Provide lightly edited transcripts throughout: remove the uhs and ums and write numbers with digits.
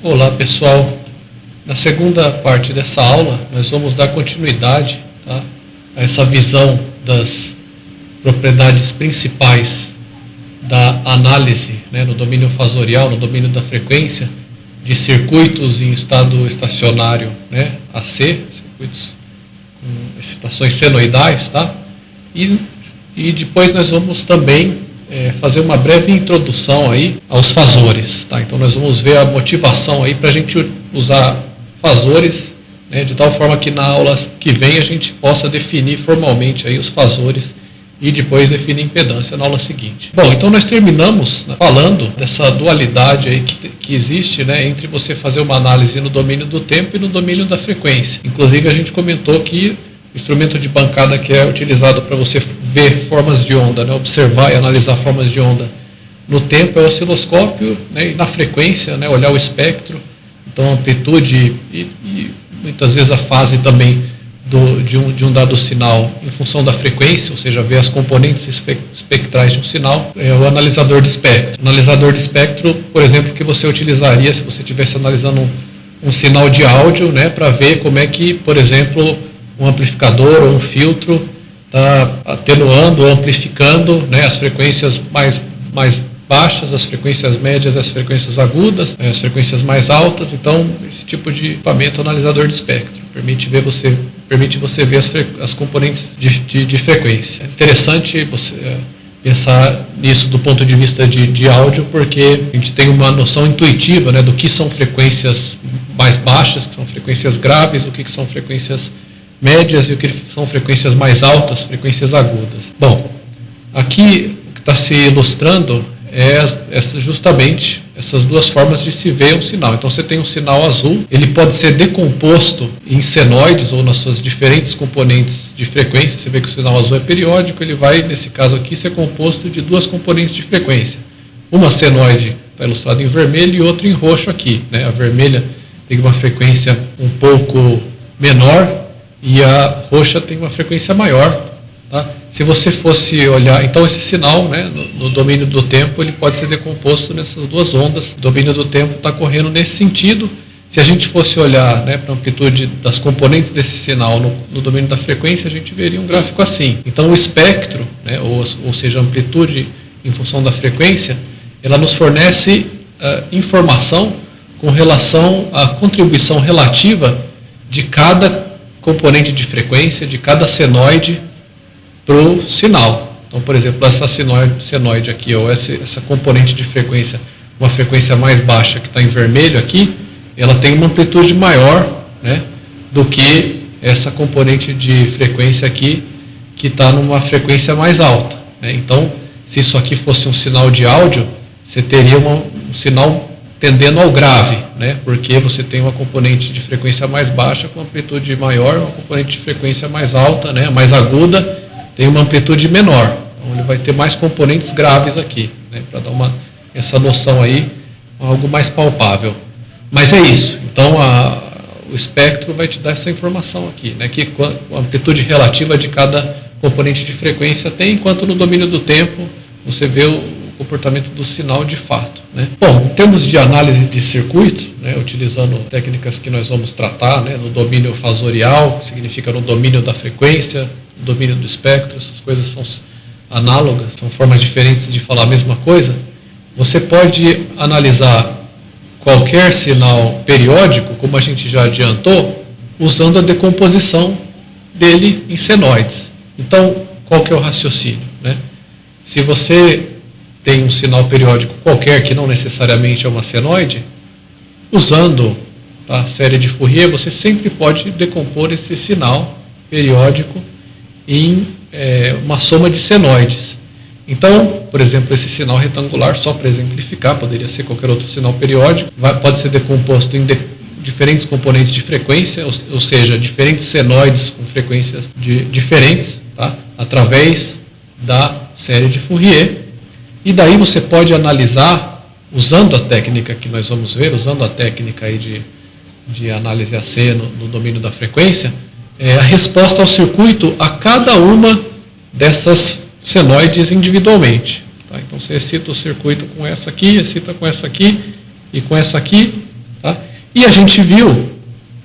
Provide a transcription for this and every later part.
Olá pessoal, na segunda parte dessa aula nós vamos dar continuidade, tá, a essa visão das propriedades principais da análise, né, no domínio fasorial, no domínio da frequência, de circuitos em estado estacionário, né, AC, circuitos com excitações senoidais, tá? E depois nós vamos também fazer uma breve introdução aí aos fasores, tá? Então nós vamos ver a motivação aí para a gente usar fasores, né, de tal forma que na aula que vem a gente possa definir formalmente aí os fasores e depois definir impedância na aula seguinte. Bom, então nós terminamos, né, falando dessa dualidade aí que existe, né, entre você fazer uma análise no domínio do tempo e no domínio da frequência. Inclusive a gente comentou que o instrumento de bancada que é utilizado para você ver formas de onda, né, observar e analisar formas de onda no tempo é o osciloscópio, né, e na frequência, né, olhar o espectro, então a amplitude e muitas vezes a fase também de um dado sinal em função da frequência, ou seja, ver as componentes espectrais de um sinal, é o analisador de espectro. O analisador de espectro, por exemplo, que você utilizaria se você estivesse analisando um sinal de áudio, né, para ver como é que, por exemplo, um amplificador ou um filtro está atenuando ou amplificando, né, as frequências mais baixas, as frequências médias, as frequências agudas, as frequências mais altas. Então, esse tipo de equipamento analisador de espectro permite você ver as componentes de frequência. É interessante você pensar nisso do ponto de vista de áudio, porque a gente tem uma noção intuitiva, né, do que são frequências mais baixas, que são frequências graves, o que são frequências médias e o que são frequências mais altas, frequências agudas. Bom, aqui o que está se ilustrando é justamente essas duas formas de se ver um sinal. Então você tem um sinal azul, ele pode ser decomposto em senoides ou nas suas diferentes componentes de frequência. Você vê que o sinal azul é periódico, ele vai, nesse caso aqui, ser composto de duas componentes de frequência. Uma senoide está ilustrada em vermelho e outra em roxo aqui, né? A vermelha tem uma frequência um pouco menor e a roxa tem uma frequência maior, tá? Se você fosse olhar, então esse sinal, né, no domínio do tempo, ele pode ser decomposto nessas duas ondas. O domínio do tempo está correndo nesse sentido. Se a gente fosse olhar, né, para a amplitude das componentes desse sinal no domínio da frequência, a gente veria um gráfico assim. Então o espectro, né, ou seja, a amplitude em função da frequência, ela nos fornece informação com relação à contribuição relativa de cada componente de frequência, de cada senoide para o sinal. Então, por exemplo, essa senoide aqui, ou essa componente de frequência, uma frequência mais baixa que está em vermelho aqui, ela tem uma amplitude maior, né, do que essa componente de frequência aqui, que está numa frequência mais alta, né? Então, se isso aqui fosse um sinal de áudio, você teria um sinal tendendo ao grave, né? Porque você tem uma componente de frequência mais baixa com amplitude maior, uma componente de frequência mais alta, né, mais aguda, tem uma amplitude menor. Então ele vai ter mais componentes graves aqui, né, para dar essa noção aí, algo mais palpável. Mas é isso. Então o espectro vai te dar essa informação aqui, né, que a amplitude relativa de cada componente de frequência tem, enquanto no domínio do tempo você vê o comportamento do sinal de fato, né? Bom, em termos de análise de circuito, né, utilizando técnicas que nós vamos tratar, né, no domínio fasorial, que significa no domínio da frequência, no domínio do espectro, essas coisas são análogas, são formas diferentes de falar a mesma coisa. Você pode analisar qualquer sinal periódico, como a gente já adiantou, usando a decomposição dele em senoides. Então, qual que é o raciocínio, né? Se você tem um sinal periódico qualquer, que não necessariamente é uma senoide, usando a série de Fourier, você sempre pode decompor esse sinal periódico em uma soma de senoides. Então, por exemplo, esse sinal retangular, só para exemplificar, poderia ser qualquer outro sinal periódico, pode ser decomposto em diferentes componentes de frequência, ou seja, diferentes senoides com frequências diferentes, tá? Através da série de Fourier. E daí você pode analisar, usando a técnica que nós vamos ver, usando a técnica aí de análise AC no domínio da frequência, a resposta ao circuito a cada uma dessas senoides individualmente. Tá? Então você excita o circuito com essa aqui, excita com essa aqui e com essa aqui. Tá? E a gente viu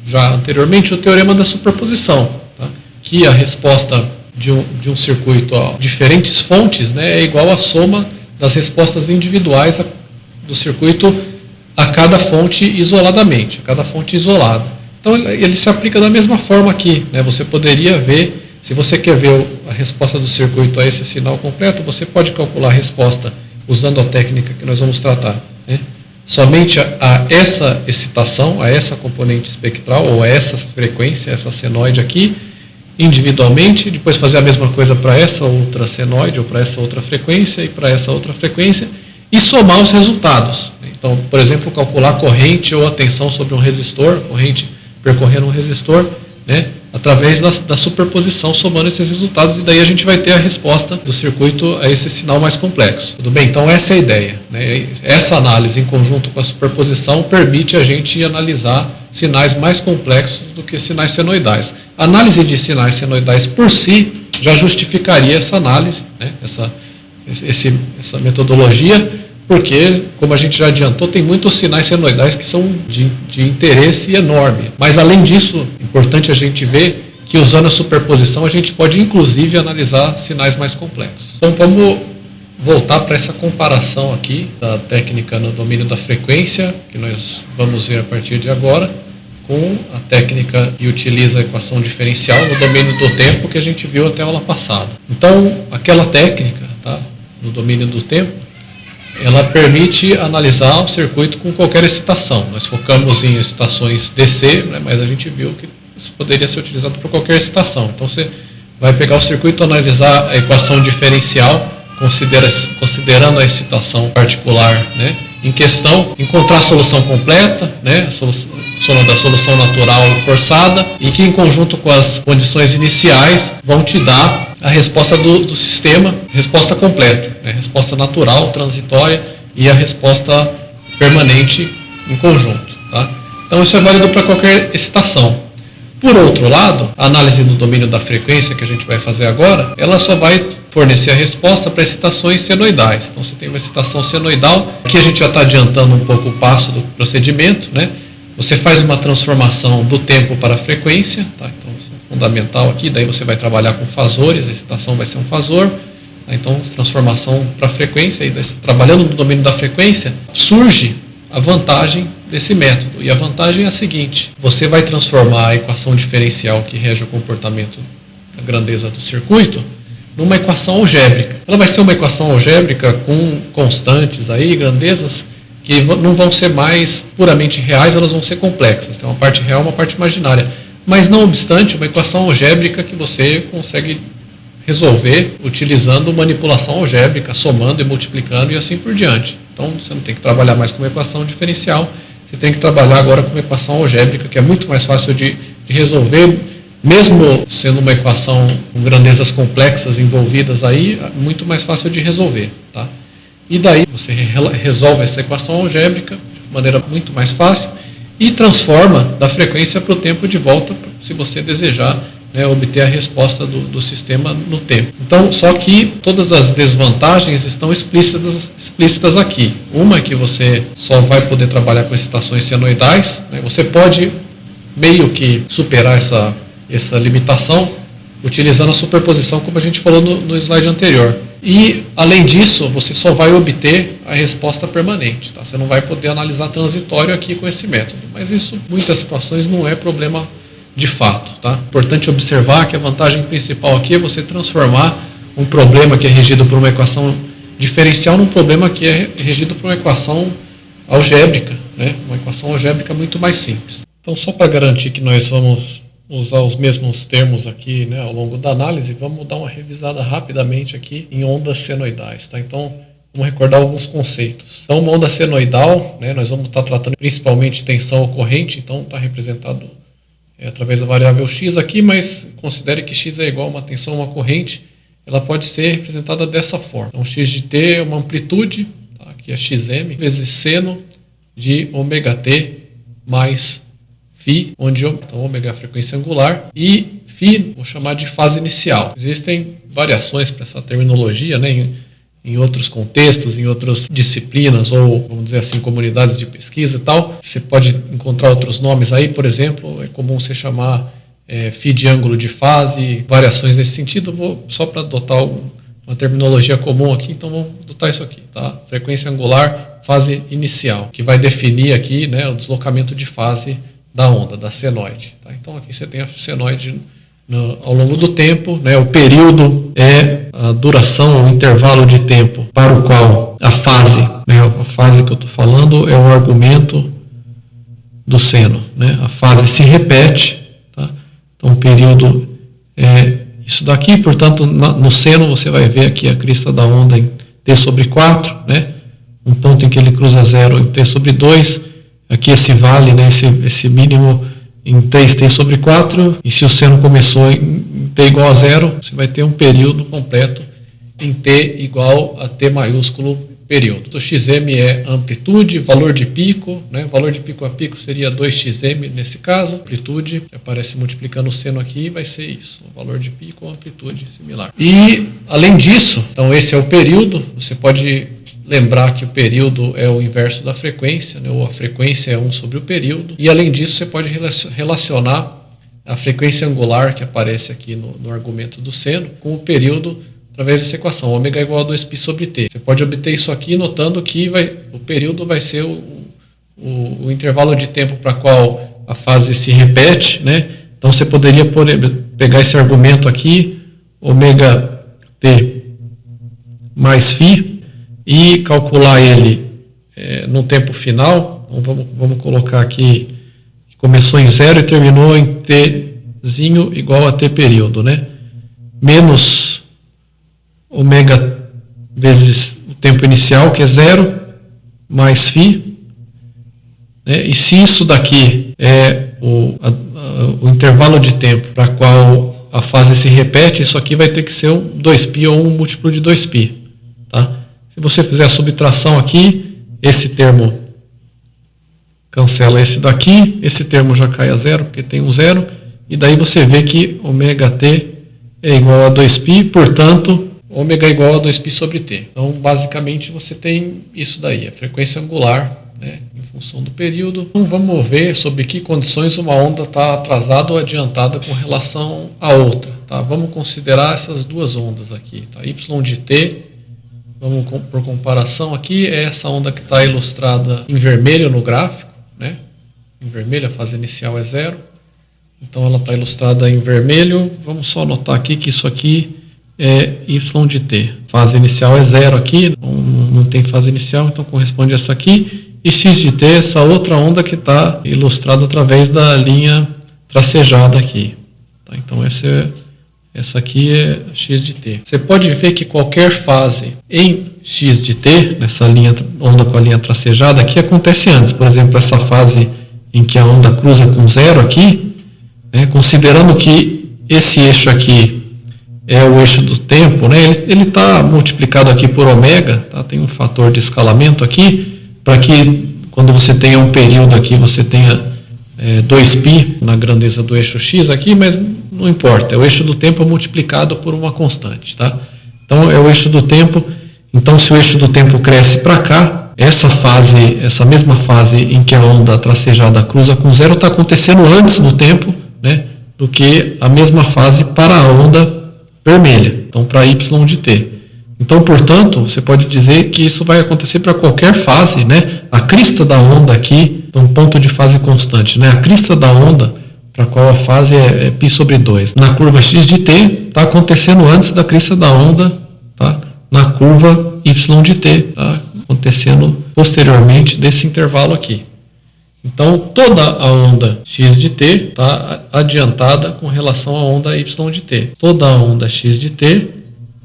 já anteriormente o teorema da superposição, tá? Que a resposta de um circuito a diferentes fontes, né, é igual à soma das respostas individuais do circuito a cada fonte isoladamente, a cada fonte isolada. Então ele se aplica da mesma forma aqui, né? Você poderia ver, se você quer ver a resposta do circuito a esse sinal completo, você pode calcular a resposta usando a técnica que nós vamos tratar, né? Somente a essa excitação, a essa componente espectral, ou a essa frequência, essa senoide aqui, individualmente, depois fazer a mesma coisa para essa outra senoide, ou para essa outra frequência, e para essa outra frequência, e somar os resultados. Então, por exemplo, calcular a corrente ou a tensão sobre um resistor, corrente percorrendo um resistor, né, através da superposição, somando esses resultados, e daí a gente vai ter a resposta do circuito a esse sinal mais complexo. Tudo bem? Então essa é a ideia, né? Essa análise em conjunto com a superposição permite a gente analisar sinais mais complexos do que sinais senoidais. A análise de sinais senoidais por si já justificaria essa análise, né? essa metodologia, porque, como a gente já adiantou, tem muitos sinais senoidais que são de interesse enorme. Mas, além disso, é importante a gente ver que, usando a superposição, a gente pode, inclusive, analisar sinais mais complexos. Então, vamos voltar para essa comparação aqui da técnica no domínio da frequência, que nós vamos ver a partir de agora, com a técnica que utiliza a equação diferencial no domínio do tempo, que a gente viu até a aula passada. Então, aquela técnica, tá, no domínio do tempo, ela permite analisar o circuito com qualquer excitação. Nós focamos em excitações DC, né, mas a gente viu que isso poderia ser utilizado por qualquer excitação. Então você vai pegar o circuito, analisar a equação diferencial, considerando a excitação particular, né, em questão, encontrar a solução completa, né, a solução natural forçada, e que, em conjunto com as condições iniciais, vão te dar a resposta do sistema, resposta completa, né? Resposta natural, transitória e a resposta permanente em conjunto. Tá? Então isso é válido para qualquer excitação. Por outro lado, a análise no domínio da frequência que a gente vai fazer agora, ela só vai fornecer a resposta para excitações senoidais. Então você tem uma excitação senoidal, aqui a gente já está adiantando um pouco o passo do procedimento, né? Você faz uma transformação do tempo para a frequência, tá? Então isso é fundamental aqui, daí você vai trabalhar com fasores, a excitação vai ser um fasor, tá? Então transformação para a frequência, e trabalhando no domínio da frequência, surge a vantagem desse método, e a vantagem é a seguinte: você vai transformar a equação diferencial que rege o comportamento da grandeza do circuito numa equação algébrica. Ela vai ser uma equação algébrica com constantes aí, grandezas, que não vão ser mais puramente reais, elas vão ser complexas. Tem uma parte real e uma parte imaginária. Mas, não obstante, uma equação algébrica que você consegue resolver utilizando manipulação algébrica, somando e multiplicando e assim por diante. Então, você não tem que trabalhar mais com uma equação diferencial, você tem que trabalhar agora com uma equação algébrica, que é muito mais fácil de resolver, mesmo sendo uma equação com grandezas complexas envolvidas aí, muito mais fácil de resolver, tá? E daí você resolve essa equação algébrica de maneira muito mais fácil e transforma da frequência para o tempo de volta, se você desejar, né, obter a resposta do sistema no tempo. Então, só que todas as desvantagens estão explícitas aqui. Uma é que você só vai poder trabalhar com excitações senoidais, né? Você pode meio que superar essa limitação utilizando a superposição, como a gente falou no slide anterior. E, além disso, você só vai obter a resposta permanente. Tá? Você não vai poder analisar transitório aqui com esse método. Mas isso, em muitas situações, não é problema de fato. Tá? Importante observar que a vantagem principal aqui é você transformar um problema que é regido por uma equação diferencial num problema que é regido por uma equação algébrica, né? Uma equação algébrica muito mais simples. Então, só para garantir que nós vamos usar os mesmos termos aqui, né, ao longo da análise, vamos dar uma revisada rapidamente aqui em ondas senoidais. Tá? Então, vamos recordar alguns conceitos. Então, uma onda senoidal, né, nós vamos estar tratando principalmente tensão ocorrente, então está representado através da variável x aqui, mas considere que x é igual a uma tensão, uma corrente, ela pode ser representada dessa forma. Então, x de t é uma amplitude, tá, aqui é xm, vezes seno de ômega t mais φ, onde então, ômega é a frequência angular, e φ vou chamar de fase inicial. Existem variações para essa terminologia, né? em outros contextos, em outras disciplinas ou, vamos dizer assim, comunidades de pesquisa e tal. Você pode encontrar outros nomes aí, por exemplo, é comum você chamar φ de ângulo de fase, variações nesse sentido. Vou só para adotar uma terminologia comum aqui, então vamos adotar isso aqui, tá? Frequência angular, fase inicial, que vai definir aqui, né, o deslocamento de fase da onda, da senoide. Tá? Então aqui você tem a senoide ao longo do tempo, né, o período é a duração, o intervalo de tempo para o qual a fase, né, a fase que eu estou falando é o argumento do seno, né, a fase se repete, tá? Então o período é isso daqui, portanto no seno você vai ver aqui a crista da onda em t sobre 4, né, um ponto em que ele cruza zero em t sobre 2, aqui esse vale, né, esse mínimo em 3t sobre 4, e se o seno começou em t igual a zero, você vai ter um período completo em t igual a t maiúsculo período. O xm é amplitude, valor de pico, né? Valor de pico a pico seria 2xm nesse caso, amplitude, aparece multiplicando o seno aqui, vai ser isso, o valor de pico ou amplitude similar. E, além disso, então esse é o período, você pode lembrar que o período é o inverso da frequência, né? Ou a frequência é 1 sobre o período, e além disso você pode relacionar a frequência angular que aparece aqui no argumento do seno com o período através dessa equação, ômega é igual a 2π sobre t. Você pode obter isso aqui notando que o período vai ser o intervalo de tempo para qual a fase se repete, né? Então você poderia pegar esse argumento aqui, ômega t mais φ, e calcular ele no tempo final. Então vamos colocar aqui que começou em zero e terminou em tzinho igual a t período, né? Menos ômega vezes o tempo inicial, que é zero, mais φ, né? E se isso daqui é o intervalo de tempo para qual a fase se repete, isso aqui vai ter que ser um 2π ou um múltiplo de 2π, tá? Se você fizer a subtração aqui, esse termo cancela esse daqui, esse termo já cai a zero, porque tem um zero, e daí você vê que ômega t é igual a 2π, portanto, ômega é igual a 2π sobre t. Então, basicamente, você tem isso daí, a frequência angular, né, em função do período. Então, vamos ver sobre que condições uma onda está atrasada ou adiantada com relação à outra. Tá? Vamos considerar essas duas ondas aqui. Tá? Y de t, vamos por comparação aqui, é essa onda que está ilustrada em vermelho no gráfico. Né? Em vermelho, a fase inicial é zero. Então, ela está ilustrada em vermelho. Vamos só anotar aqui que isso aqui é y de t. Fase inicial é zero aqui, não tem fase inicial, então corresponde a essa aqui. E x de t, essa outra onda que está ilustrada através da linha tracejada aqui. Tá? Então essa aqui é x de t. Você pode ver que qualquer fase em x de t, nessa linha onda com a linha tracejada aqui, acontece antes. Por exemplo, essa fase em que a onda cruza com zero aqui, né, considerando que esse eixo aqui é o eixo do tempo, né? Ele está multiplicado aqui por ômega, tá? Tem um fator de escalamento aqui, para que quando você tenha um período aqui, você tenha 2π na grandeza do eixo x aqui, mas não importa, é o eixo do tempo multiplicado por uma constante, tá? Então é o eixo do tempo, então se o eixo do tempo cresce para cá, essa mesma fase em que a onda tracejada cruza com zero está acontecendo antes do tempo, né, do que a mesma fase para a onda vermelha, então para y de t. Então, portanto, você pode dizer que isso vai acontecer para qualquer fase, né? A crista da onda aqui, então ponto de fase constante, né? A crista da onda para qual a fase é π sobre 2. Na curva x de t, está acontecendo antes da crista da onda, tá? Na curva y de t, está acontecendo posteriormente desse intervalo aqui. Então, toda a onda x de t está adiantada com relação à onda y de t. Toda a onda x de t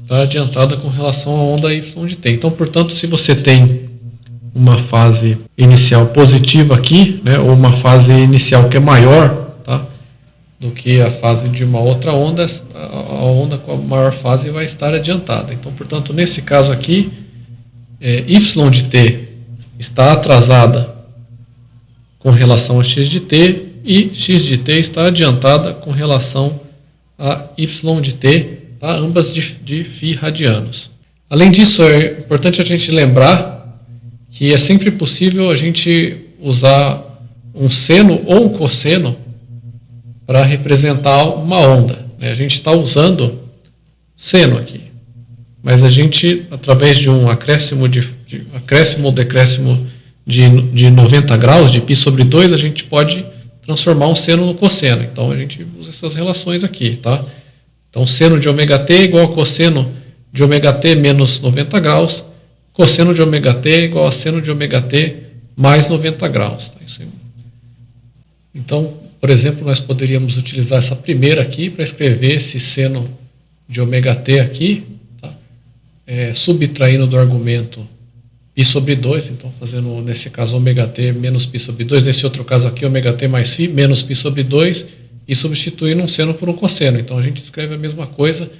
está adiantada com relação à onda y de t. Então, portanto, se você tem uma fase inicial positiva aqui, né, ou uma fase inicial que é maior, tá, do que a fase de uma outra onda, a onda com a maior fase vai estar adiantada. Então, portanto, nesse caso aqui, y de t está atrasada com relação a x de t, e x de t está adiantada com relação a y de t, tá? Ambas de φ radianos. Além disso, é importante a gente lembrar que é sempre possível a gente usar um seno ou um cosseno para representar uma onda. A gente está usando seno aqui, mas a gente, através de um acréscimo ou decréscimo de 90 graus, de π sobre 2, a gente pode transformar um seno no cosseno. Então a gente usa essas relações aqui, tá? Então seno de ômega t é igual a cosseno de ômega t menos 90 graus, cosseno de ômega t é igual a seno de ômega t mais 90 graus. Tá? Então, por exemplo, nós poderíamos utilizar essa primeira aqui para escrever esse seno de ômega t aqui, tá? Subtraindo do argumento π sobre 2, então fazendo nesse caso ômega t menos π sobre 2, nesse outro caso aqui ômega t mais φ menos π sobre 2, e substituindo um seno por um cosseno. Então a gente escreve a mesma coisa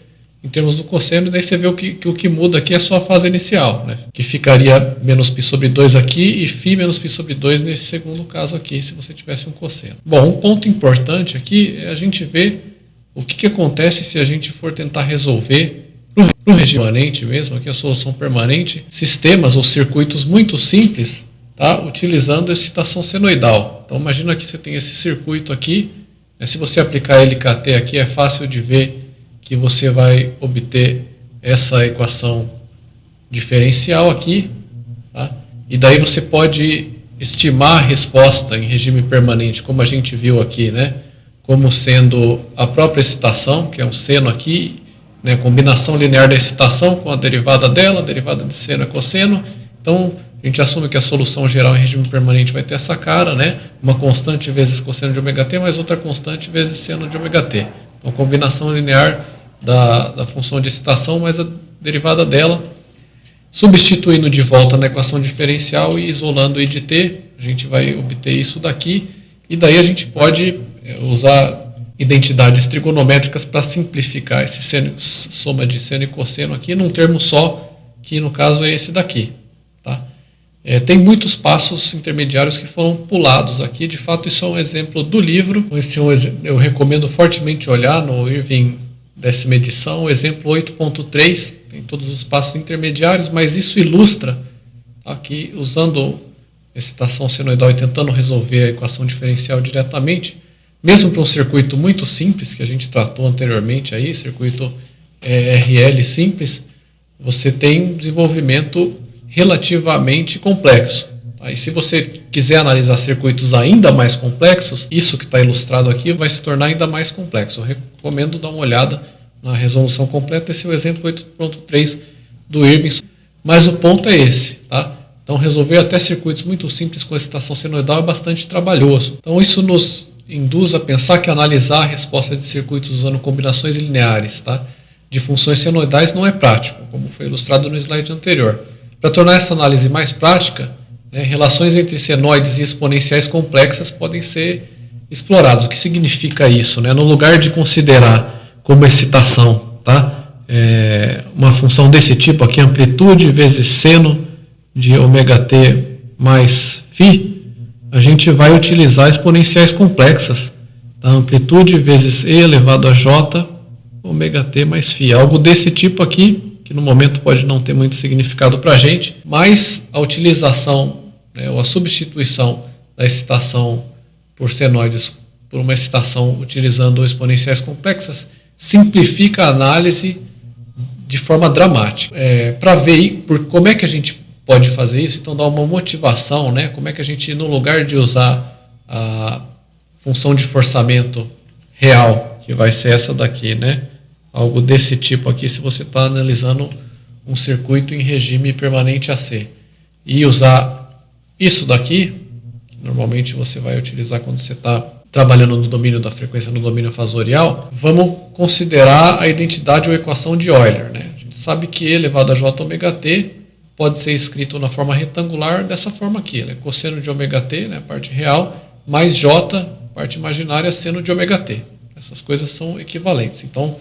em termos do cosseno, e daí você vê que o que muda aqui é só a fase inicial, né? Que ficaria menos π sobre 2 aqui e φ menos π sobre 2 nesse segundo caso aqui, se você tivesse um cosseno. Bom, um ponto importante aqui é a gente ver o que acontece se a gente for tentar resolver para o regime permanente mesmo, aqui a solução permanente, sistemas ou circuitos muito simples, tá? Utilizando excitação senoidal. Então imagina que você tem esse circuito aqui, né? Se você aplicar LKT aqui, é fácil de ver que você vai obter essa equação diferencial aqui, tá? E daí você pode estimar a resposta em regime permanente, como a gente viu aqui, né? Como sendo a própria excitação, que é um seno aqui, né? Combinação linear da excitação com a derivada dela, a derivada de seno é cosseno. Então a gente assume que a solução geral em regime permanente vai ter essa cara, né? Uma constante vezes cosseno de ômega t, mais outra constante vezes seno de ômega t. Então combinação linear da função de excitação mais a derivada dela, substituindo de volta na equação diferencial e isolando I de t, a gente vai obter isso daqui, e daí a gente pode usar identidades trigonométricas para simplificar esse soma de seno e cosseno aqui num termo só, que no caso é esse daqui. Tá? Tem muitos passos intermediários que foram pulados aqui, de fato isso é um exemplo do livro, eu recomendo fortemente olhar no Irving 10ª edição, o exemplo 8.3, tem todos os passos intermediários, mas isso ilustra aqui, usando excitação senoidal e tentando resolver a equação diferencial diretamente, mesmo para um circuito muito simples, que a gente tratou anteriormente aí, circuito RL simples, você tem um desenvolvimento relativamente complexo. Tá? E se você quiser analisar circuitos ainda mais complexos, isso que está ilustrado aqui vai se tornar ainda mais complexo. Eu recomendo dar uma olhada na resolução completa, esse é o exemplo 8.3 do Irving. Mas o ponto é esse, tá? Então resolver até circuitos muito simples com excitação senoidal é bastante trabalhoso. Então isso nos induz a pensar que analisar a resposta de circuitos usando combinações lineares, tá? De funções senoidais não é prático, como foi ilustrado no slide anterior. Para tornar essa análise mais prática, relações entre senoides e exponenciais complexas podem ser exploradas. O que significa isso? No lugar de considerar como excitação, tá? Uma função desse tipo aqui, amplitude vezes seno de ômega t mais φ, a gente vai utilizar exponenciais complexas, tá? Amplitude vezes e elevado a j ômega t mais φ. Algo desse tipo aqui, que no momento pode não ter muito significado para a gente, mas a utilização, ou a substituição da excitação por senoides por uma excitação utilizando exponenciais complexas simplifica a análise de forma dramática. Para ver como é que a gente pode fazer isso, então dá uma motivação, como é que a gente, no lugar de usar a função de forçamento real, que vai ser essa daqui, algo desse tipo aqui, se você está analisando um circuito em regime permanente AC, e usar isso daqui, que normalmente você vai utilizar quando você está trabalhando no domínio da frequência, no domínio fasorial, vamos considerar a identidade ou equação de Euler. A gente sabe que E elevado a j ômega t pode ser escrito na forma retangular dessa forma aqui. Ele é cosseno de ômega t, a parte real, mais j, parte imaginária, seno de ômega t. Essas coisas são equivalentes. Então,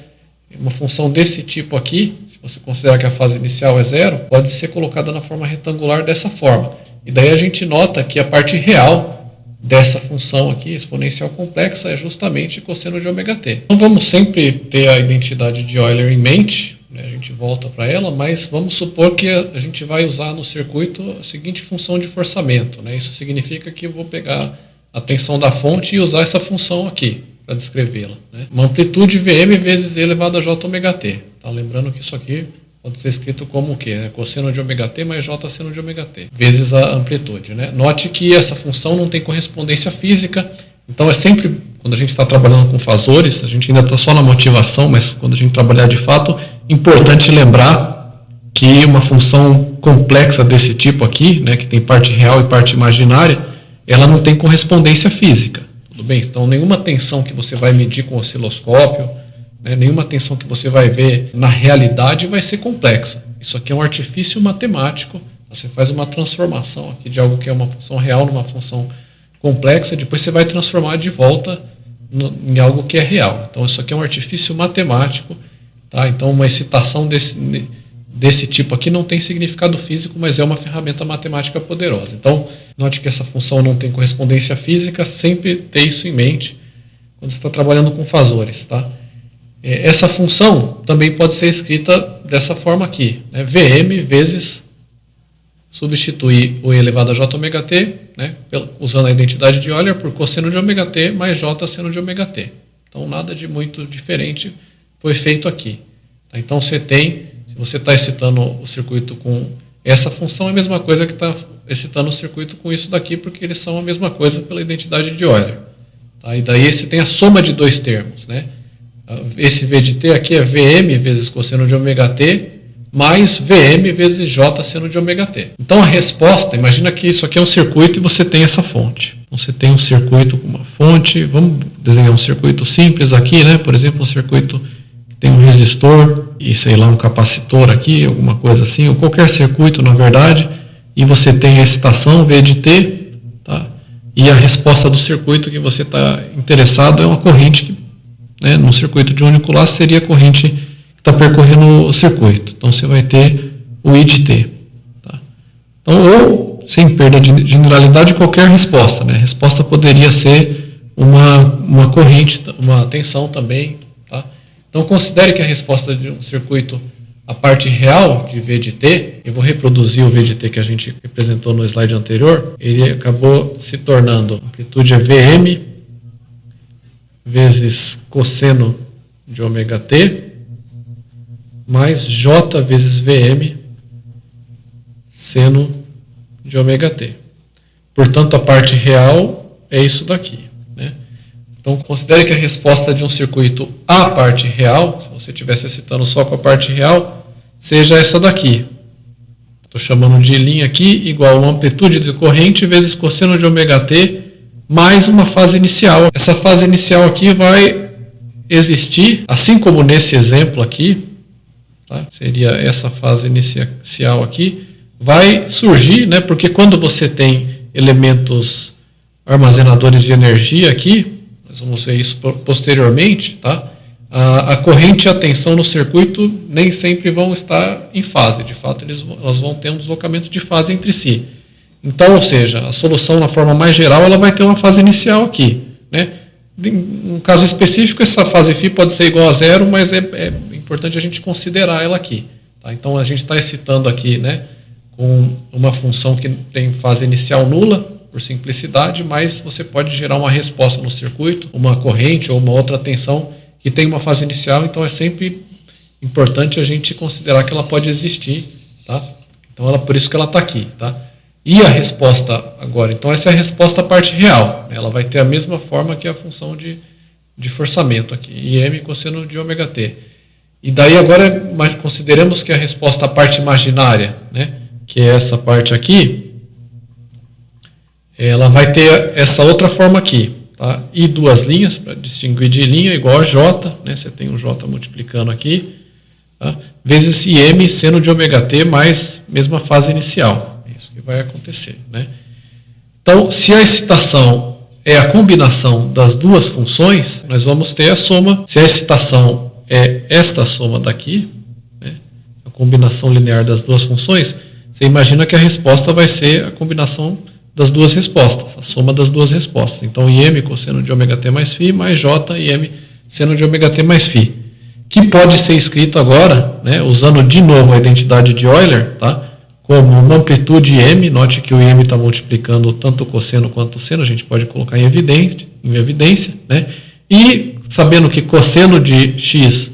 uma função desse tipo aqui, se você considerar que a fase inicial é zero, pode ser colocada na forma retangular dessa forma. E daí a gente nota que a parte real dessa função aqui, exponencial complexa, é justamente cosseno de ômega t. Então vamos sempre ter a identidade de Euler em mente, né? A gente volta para ela, mas vamos supor que a gente vai usar no circuito a seguinte função de forçamento, né? Isso significa que eu vou pegar a tensão da fonte e usar essa função aqui para descrevê-la, né? Uma amplitude Vm vezes E elevado a j ômega t. Tá? Lembrando que isso aqui pode ser escrito como o quê? Né? Cosseno de ômega t mais j seno de ômega t, vezes a amplitude, né? Note que essa função não tem correspondência física, então é sempre, quando a gente está trabalhando com fasores, a gente ainda está só na motivação, mas quando a gente trabalhar de fato, importante lembrar que uma função complexa desse tipo aqui, né, que tem parte real e parte imaginária, ela não tem correspondência física, tudo bem? Então nenhuma tensão que você vai medir com osciloscópio, né, nenhuma tensão que você vai ver na realidade vai ser complexa. Isso aqui é um artifício matemático, você faz uma transformação aqui de algo que é uma função real numa função complexa, depois você vai transformar de volta em algo que é real. Então isso aqui é um artifício matemático, tá? Então uma excitação desse tipo aqui não tem significado físico, mas é uma ferramenta matemática poderosa. Então note que essa função não tem correspondência física, sempre ter isso em mente quando você está trabalhando com fasores, tá? Essa função também pode ser escrita dessa forma aqui, né? Vm vezes substituir o E elevado a j ômega t, né, usando a identidade de Euler, por cosseno de ômega t mais j seno de ômega t. Então nada de muito diferente foi feito aqui. Tá? Então você tem, se você está excitando o circuito com essa função, é a mesma coisa que está excitando o circuito com isso daqui, porque eles são a mesma coisa pela identidade de Euler. Tá? E daí você tem a soma de dois termos, né? Esse V de t aqui é Vm vezes cosseno de ômega t mais Vm vezes j seno de ômega t. Então a resposta, imagina que isso aqui é um circuito e você tem essa fonte. Então você tem um circuito com uma fonte, vamos desenhar um circuito simples aqui, né? Por exemplo, um circuito que tem um resistor e, sei lá, um capacitor aqui, alguma coisa assim, ou qualquer circuito, na verdade, e você tem a excitação V de t, tá? E a resposta do circuito que você está interessado é uma corrente que, né, num circuito de único laço seria a corrente está percorrendo o circuito. Então você vai ter o I de t. Tá? Então, ou, sem perda de generalidade, qualquer resposta. Né? A resposta poderia ser uma corrente, uma tensão também. Tá? Então considere que a resposta de um circuito, a parte real de V de t, eu vou reproduzir o V de t que a gente representou no slide anterior, ele acabou se tornando, a amplitude é Vm vezes cosseno de ômega t, mais j vezes Vm seno de ômega t. Portanto, a parte real é isso daqui. Né? Então, considere que a resposta de um circuito à parte real, se você estivesse excitando só com a parte real, seja essa daqui. Estou chamando de linha aqui, igual a uma amplitude de corrente vezes cosseno de ômega t, mais uma fase inicial. Essa fase inicial aqui vai existir, assim como nesse exemplo aqui, tá? Seria essa fase inicial aqui, vai surgir, né, porque quando você tem elementos armazenadores de energia aqui, nós vamos ver isso posteriormente, tá? A corrente e a tensão no circuito nem sempre vão estar em fase, de fato elas vão ter um deslocamento de fase entre si. Então, ou seja, a solução na forma mais geral ela vai ter uma fase inicial aqui, né? No caso específico, essa fase φ pode ser igual a zero, mas é importante a gente considerar ela aqui. Tá? Então, a gente está excitando aqui, né, com uma função que tem fase inicial nula, por simplicidade, mas você pode gerar uma resposta no circuito, uma corrente ou uma outra tensão que tem uma fase inicial, então é sempre importante a gente considerar que ela pode existir. Tá? Então, por isso que ela está aqui. Tá? E a resposta agora, então essa é a resposta à parte real. Ela vai ter a mesma forma que a função de forçamento aqui, Im cosseno de ômega t. E daí agora consideremos que a resposta à parte imaginária, né, que é essa parte aqui, ela vai ter essa outra forma aqui. Tá? E duas linhas, para distinguir de linha, igual a J, né, você tem um J multiplicando aqui, tá? Vezes Im seno de ômega t mais mesma fase inicial. Isso que vai acontecer, né? Então, se a excitação é a combinação das duas funções, nós vamos ter a soma. Se a excitação é esta soma daqui, né, a combinação linear das duas funções, você imagina que a resposta vai ser a combinação das duas respostas, a soma das duas respostas. Então, Im cosseno de ômega t mais φ mais J Im seno de ômega t mais φ. que pode ser escrito agora, né, usando de novo a identidade de Euler, tá, como uma amplitude m. Note que o m está multiplicando tanto o cosseno quanto o seno, a gente pode colocar em evidência, né, e sabendo que cosseno de x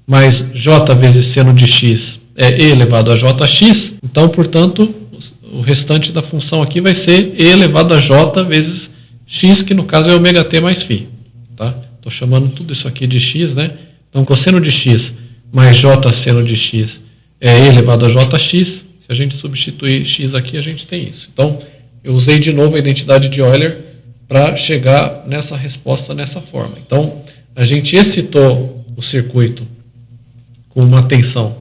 mais j vezes seno de x é e elevado a jx, então, portanto, o restante da função aqui vai ser e elevado a j vezes x, que no caso é ômega t mais φ. Tá? Estou chamando tudo isso aqui de x, né? Então, cosseno de x mais j seno de x é e elevado a jx. Se a gente substituir x aqui, a gente tem isso. Então, eu usei de novo a identidade de Euler para chegar nessa resposta dessa forma. Então, a gente excitou o circuito com uma tensão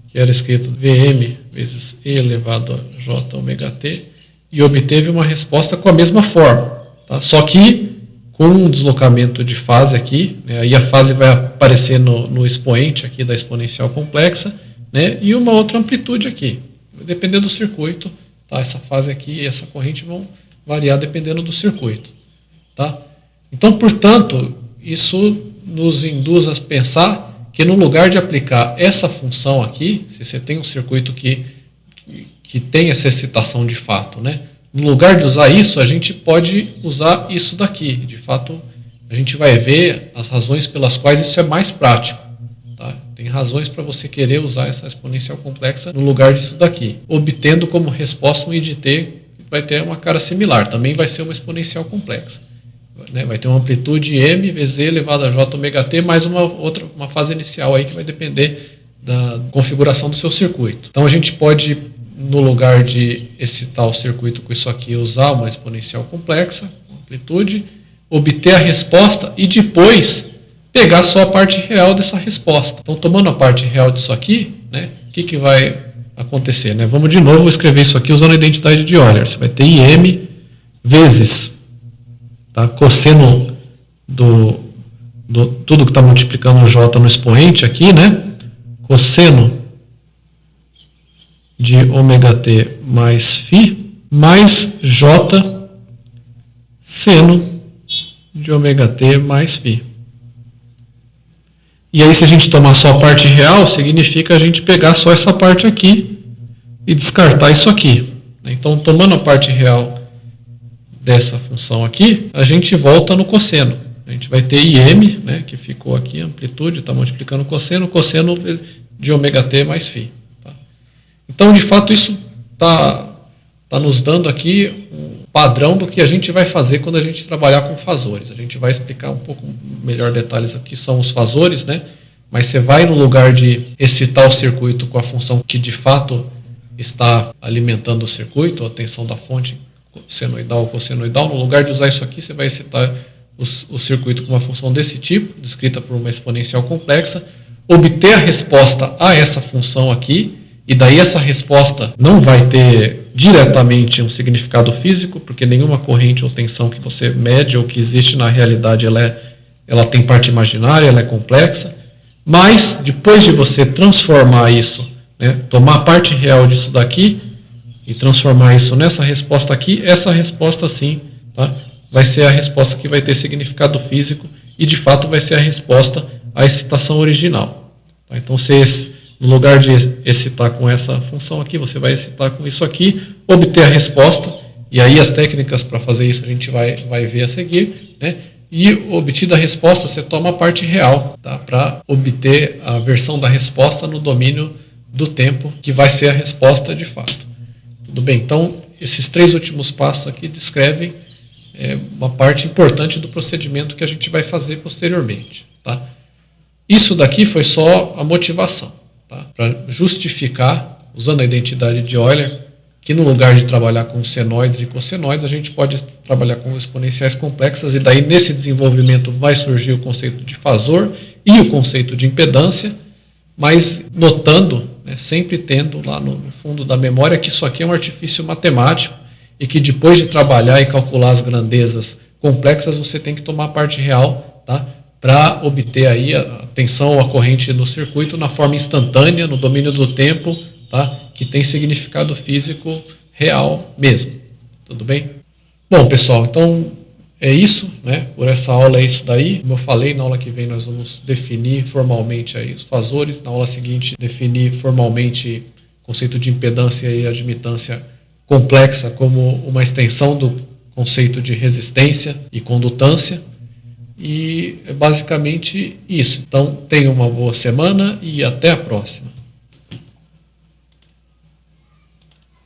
que era escrito Vm vezes e elevado a j ômega t, e obteve uma resposta com a mesma forma, tá? Só que com um deslocamento de fase aqui, né? Aí a fase vai aparecer no expoente aqui da exponencial complexa, né? E uma outra amplitude aqui, dependendo do circuito, tá? Essa fase aqui e essa corrente vão variar dependendo do circuito, tá? Então, portanto, isso nos induz a pensar que no lugar de aplicar essa função aqui, se você tem um circuito que tem essa excitação de fato, né? No lugar de usar isso, a gente pode usar isso daqui. De fato, a gente vai ver as razões pelas quais isso é mais prático. Tá? Tem razões para você querer usar essa exponencial complexa no lugar disso daqui, obtendo como resposta um IDT que vai ter uma cara similar. Também vai ser uma exponencial complexa. Né? Vai ter uma amplitude m vezes e elevado a j ômega t, mais uma fase inicial aí que vai depender da configuração do seu circuito. Então a gente pode, no lugar de excitar o circuito com isso aqui, usar uma exponencial complexa, amplitude, obter a resposta e depois pegar só a parte real dessa resposta. Então, tomando a parte real disso aqui, né, o que vai acontecer? Né? Vamos de novo escrever isso aqui usando a identidade de Euler. Você vai ter Im vezes, tá, cosseno do tudo que está multiplicando o j no expoente aqui, né? Cosseno de ômega t mais φ, mais j seno de ômega t mais φ. E aí, se a gente tomar só a parte real, significa a gente pegar só essa parte aqui e descartar isso aqui. Então, tomando a parte real dessa função aqui, a gente volta no cosseno. A gente vai ter Im, né, que ficou aqui, amplitude, está multiplicando o cosseno de ômega t mais φ. Tá? Então, de fato, isso está nos dando aqui um padrão do que a gente vai fazer quando a gente trabalhar com fasores. A gente vai explicar um pouco melhor detalhes aqui, são os fasores, né? Mas você vai, no lugar de excitar o circuito com a função que de fato está alimentando o circuito, a tensão da fonte senoidal ou cossenoidal, no lugar de usar isso aqui, você vai excitar o circuito com uma função desse tipo, descrita por uma exponencial complexa, obter a resposta a essa função aqui, e daí essa resposta não vai ter diretamente um significado físico, porque nenhuma corrente ou tensão que você mede ou que existe na realidade, ela tem parte imaginária, ela é complexa, mas depois de você transformar isso, né, tomar a parte real disso daqui e transformar isso nessa resposta aqui, essa resposta sim, tá, vai ser a resposta que vai ter significado físico e de fato vai ser a resposta à excitação original. Tá? Então, no lugar de excitar com essa função aqui, você vai excitar com isso aqui, obter a resposta, e aí as técnicas para fazer isso a gente vai ver a seguir, né? E obtida a resposta, você toma a parte real, tá? Para obter a versão da resposta no domínio do tempo, que vai ser a resposta de fato. Tudo bem? Então, esses 3 últimos passos aqui descrevem uma parte importante do procedimento que a gente vai fazer posteriormente. Tá? Isso daqui foi só a motivação, tá? Para justificar, usando a identidade de Euler, que no lugar de trabalhar com senoides e cossenoides, a gente pode trabalhar com exponenciais complexas, e daí nesse desenvolvimento vai surgir o conceito de fasor e o conceito de impedância, mas notando, né, sempre tendo lá no fundo da memória que isso aqui é um artifício matemático e que depois de trabalhar e calcular as grandezas complexas, você tem que tomar a parte real, tá, para obter aí a tensão ou a corrente no circuito na forma instantânea, no domínio do tempo, tá, que tem significado físico real mesmo. Tudo bem? Bom, pessoal, então é isso, né? Por essa aula é isso daí. Como eu falei, na aula que vem nós vamos definir formalmente aí os fasores. Na aula seguinte, definir formalmente o conceito de impedância e admitância complexa como uma extensão do conceito de resistência e condutância. E é basicamente isso. Então, tenha uma boa semana e até a próxima.